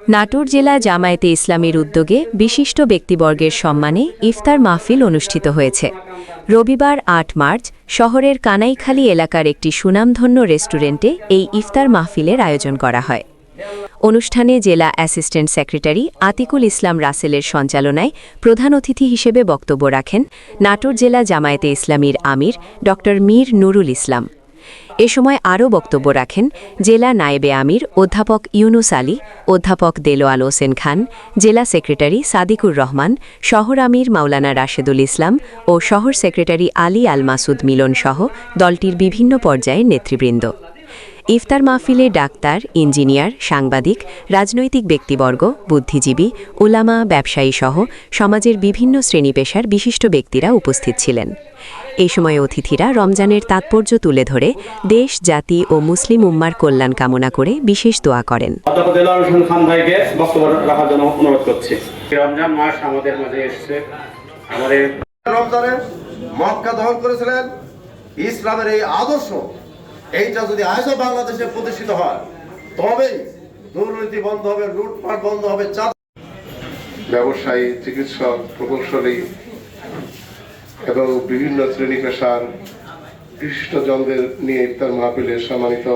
নাটোর জেলা জামায়াতে ইসলামীর উদ্যোগে বিশিষ্ট ব্যক্তিবর্গের সম্মানে ইফতার মাহফিল অনুষ্ঠিত হয়েছে। রবিবার ৮ মার্চ শহরের কানাইখালী এলাকার একটি সুনামধন্য রেস্টুরেন্টে এই ইফতার মাহফিলের আয়োজন করা হয়। অনুষ্ঠানে জেলা অ্যাসিস্ট্যান্ট সেক্রেটারি আতিকুল ইসলাম রাসেলের সঞ্চালনায় প্রধান অতিথি হিসেবে বক্তব্য রাখেন নাটোর জেলা জামায়াতে ইসলামীর আমির ড মীর নুরুল ইসলাম। এ সময় আরও বক্তব্য রাখেন জেলা নায়েবে আমির অধ্যাপক ইউনুস আলী, অধ্যাপক দেলোয়ার হোসেন খান, জেলা সেক্রেটারি সাদিকুর রহমান, শহর আমির মাওলানা রাশেদুল ইসলাম ও শহর সেক্রেটারি আলী আল মাসুদ মিলন সহ দলটির বিভিন্ন পর্যায়ের নেতৃবৃন্দ। ইফতার মাহফিলে ডাক্তার, ইঞ্জিনিয়ার, সাংবাদিক, রাজনৈতিক ব্যক্তিবর্গ, বুদ্ধিজীবী, উলামা, ব্যবসায়ী সহ সমাজের বিভিন্ন শ্রেণী-পেশার বিশিষ্ট ব্যক্তিরা উপস্থিত ছিলেন। এই সময় অতিথিরা রমজানের তাৎপর্য তুলে ধরে দেশ, জাতি ও মুসলিম উম্মার কল্যাণ কামনা করে বিশেষ দোয়া করেন। রমজান মাস আমাদের মাঝে এসেছে। রমজানের মক্কা দখল করেছিলেন। ইসলামের এই আদর্শ এইটা যদি আজও বাংলাদেশে প্রতিষ্ঠিত হয় তবেই দুর্নীতি বন্ধ হবে, লুটপাট বন্ধ হবে। ব্যবসায়ী, চিকিৎসক, প্রকৌশলী এবং বিভিন্ন শ্রেণী পেশার বিশিষ্ট জনদের নিয়ে ইফতার মাহফিলে সম্মানিত